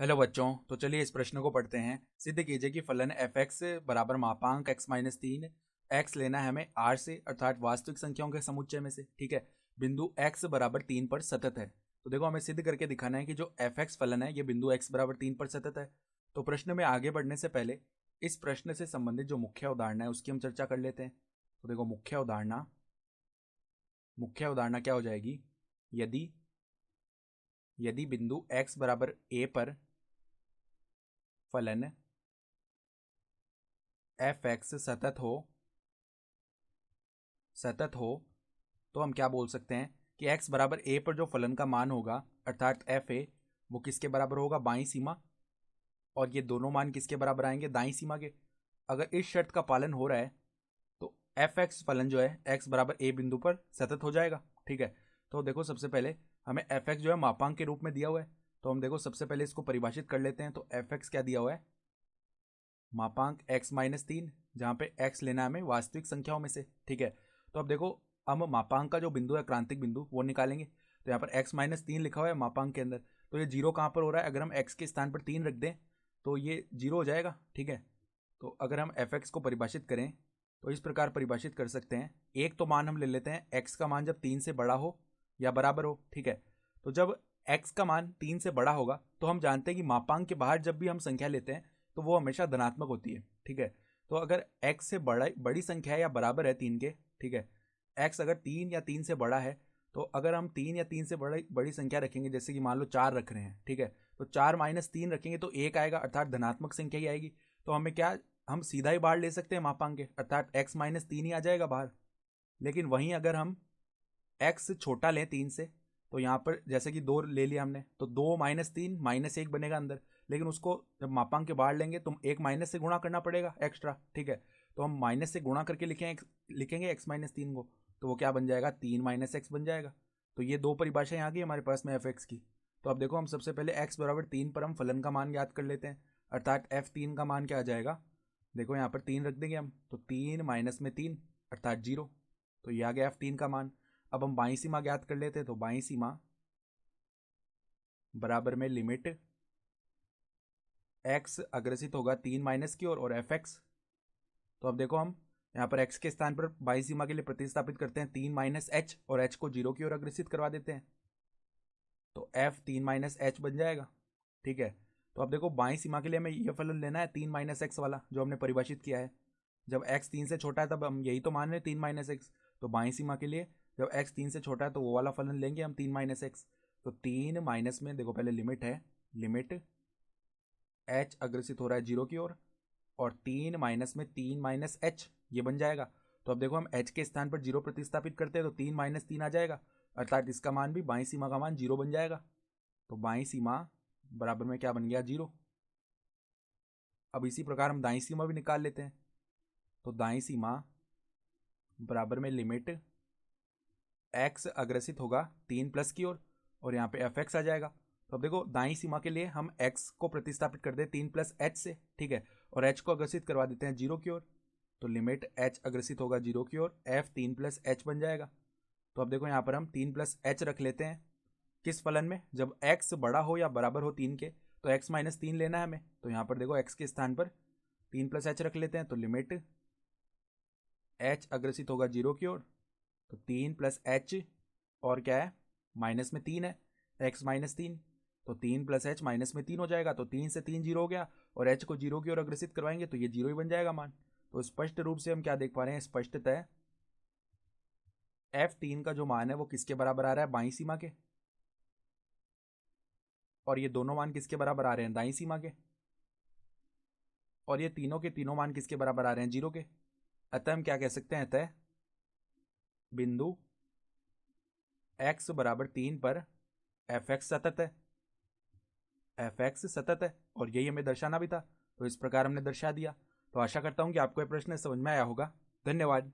Hello बच्चों, तो चलिए इस प्रश्न को पढ़ते हैं। सिद्ध कीजिए कि फलन एफ एक्स बराबर मापांक एक्स माइनस तीन एक्स लेना है हमें आर से, अर्थात वास्तविक संख्याओं के समुच्चय में से। ठीक है, बिंदु एक्स बराबर तीन पर सतत है। तो देखो, हमें सिद्ध करके दिखाना है कि जो एफ एक्स फलन है ये बिंदु एक्स बराबर तीन पर सतत है। तो प्रश्न में आगे बढ़ने से पहले इस प्रश्न से संबंधित जो मुख्य उदाहरण है उसकी हम चर्चा कर लेते हैं। तो देखो, मुख्य उदाहरण क्या हो जाएगी। यदि यदि बिंदु एक्स बराबर ए पर फलन एफ एक्स सतत हो तो हम क्या बोल सकते हैं कि x बराबर a पर जो फलन का मान होगा अर्थात एफ ए, वो किसके बराबर होगा, बाईं सीमा। और ये दोनों मान किसके बराबर आएंगे, दाईं सीमा के। अगर इस शर्त का पालन हो रहा है तो एफ एक्स फलन जो है x बराबर a बिंदु पर सतत हो जाएगा। ठीक है, तो देखो सबसे पहले हमें एफ एक्स जो है मापांक के रूप में दिया हुआ है। तो हम देखो सबसे पहले इसको परिभाषित कर लेते हैं। तो एफ एक्स क्या दिया हुआ है, मापांक x माइनस तीन, जहाँ पे x लेना है हमें वास्तविक संख्याओं में से। ठीक है, तो अब देखो, हम मापांक का जो बिंदु है, क्रांतिक बिंदु, वो निकालेंगे। तो यहाँ पर x माइनस तीन लिखा हुआ है मापांक के अंदर। तो ये जीरो कहाँ पर हो रहा है, अगर हम x के स्थान पर तीन रख दें तो ये जीरो हो जाएगा। ठीक है, तो अगर हम एफ एक्स को परिभाषित करें तो इस प्रकार परिभाषित कर सकते हैं। एक तो मान हम ले लेते हैं x का मान जब तीन से बड़ा हो या बराबर हो। ठीक है, तो जब x का मान तीन से बड़ा होगा तो हम जानते हैं कि मापांक के बाहर जब भी हम संख्या लेते हैं तो वो हमेशा धनात्मक होती है। ठीक है, तो अगर x से बड़ी संख्या है या बराबर है तीन के, ठीक है, x अगर तीन या तीन से बड़ा है, तो अगर हम तीन या तीन से बड़ी संख्या रखेंगे, जैसे कि मान लो चार रख रहे हैं, ठीक है, तो चार माइनस तीन रखेंगे तो एक आएगा, अर्थात धनात्मक संख्या ही आएगी। तो हमें क्या, हम सीधा ही बाहर ले सकते हैं मापांक के, अर्थात x माइनस तीन ही आ जाएगा बाहर। लेकिन वहीं अगर हम x छोटा लें तीन से, तो यहाँ पर जैसे कि दो ले लिया हमने, तो दो माइनस तीन माइनस एक बनेगा अंदर। लेकिन उसको जब मापांक के बाहर लेंगे तो एक माइनस से गुणा करना पड़ेगा एक्स्ट्रा। ठीक है, तो हम माइनस से गुणा करके लिखेंगे x माइनस तीन को, तो वो क्या बन जाएगा, तीन माइनस एक्स बन जाएगा। तो ये दो परिभाषाएं आ गई हमारे पास में एफ एक्स की। तो अब देखो, हम सबसे पहले x बराबर तीन पर हम फलन का मान याद कर लेते हैं, अर्थात एफ तीन का मान क्या आ जाएगा। देखो यहाँ पर तीन रख देंगे हम, तो तीन माइनस में तीन अर्थात जीरो। तो ये आ गया एफ तीन का मान। अब हम बाईं सीमा ज्ञात कर लेते हैं। तो बाईं सीमा बराबर में लिमिट x अग्रसित होगा तीन माइनस की ओर और एफ एक्स। तो अब देखो, हम यहाँ पर x के स्थान पर बाईं सीमा के लिए प्रतिस्थापित करते हैं तीन माइनस एच, और h को जीरो की ओर अग्रसित करवा देते हैं। तो f तीन माइनस एच बन जाएगा। ठीक है, तो अब देखो, बाईं सीमा के लिए हमें यह फलन लेना है तीन माइनस एक्स वाला जो हमने परिभाषित किया है। जब x तीन से छोटा है तब हम यही तो मान रहे हैं तीन माइनस एक्स। तो बाईं सीमा के लिए जब x तीन से छोटा है तो वो वाला फलन लेंगे हम तीन माइनस एक्स। तो तीन माइनस में देखो, पहले लिमिट है, लिमिट h अग्रसित हो रहा है जीरो की ओर, और तीन माइनस में तीन माइनस एच, ये बन जाएगा। तो अब देखो, हम h के स्थान पर जीरो प्रतिस्थापित करते हैं तो तीन माइनस तीन आ जाएगा, अर्थात इसका मान भी, बाईं सीमा का मान जीरो बन जाएगा। तो बाईं सीमा बराबर में क्या बन गया, जीरो। अब इसी प्रकार हम दाईं सीमा भी निकाल लेते हैं। तो दाईं सीमा बराबर में लिमिट x अग्रसित होगा तीन प्लस की ओर, और यहाँ पे एफ एक्स आ जाएगा। तो अब देखो, दाईं सीमा के लिए हम x को प्रतिस्थापित कर दे तीन प्लस एच से। ठीक है, और h को अग्रसित करवा देते हैं जीरो की ओर। तो लिमिट h अग्रसित होगा जीरो की ओर, f तीन प्लस एच बन जाएगा। तो अब देखो, यहाँ पर हम तीन प्लस एच रख लेते हैं किस फलन में, जब x बड़ा हो या बराबर हो तीन के, तो x माइनस तीन लेना है हमें। तो यहाँ पर देखो, x के स्थान पर तीन प्लस एच रख लेते हैं। तो लिमिट h अग्रसित होगा जीरो की ओर, तो तीन प्लस एच, और क्या है, माइनस में तीन है, एक्स माइनस तीन। तो तीन प्लस एच माइनस में तीन हो जाएगा, तो तीन से तीन जीरो हो गया, और एच को जीरो की ओर अग्रसित करवाएंगे तो ये जीरो ही बन जाएगा मान। तो स्पष्ट रूप से हम क्या देख पा रहे हैं, स्पष्टतः एफ तीन का जो मान है वो किसके बराबर आ रहा है, बाईं सीमा के, और ये दोनों मान किसके बराबर आ रहे हैं, दाईं सीमा के, और ये तीनों के तीनों मान किसके बराबर आ रहे हैं, जीरो के। अतः हम क्या कह सकते हैं, अतः बिंदु x बराबर तीन पर एफ एक्स सतत है, एफ एक्स सतत है, और यही हमें दर्शाना भी था। तो इस प्रकार हमने दर्शा दिया। तो आशा करता हूं कि आपको यह प्रश्न समझ में आया होगा। धन्यवाद।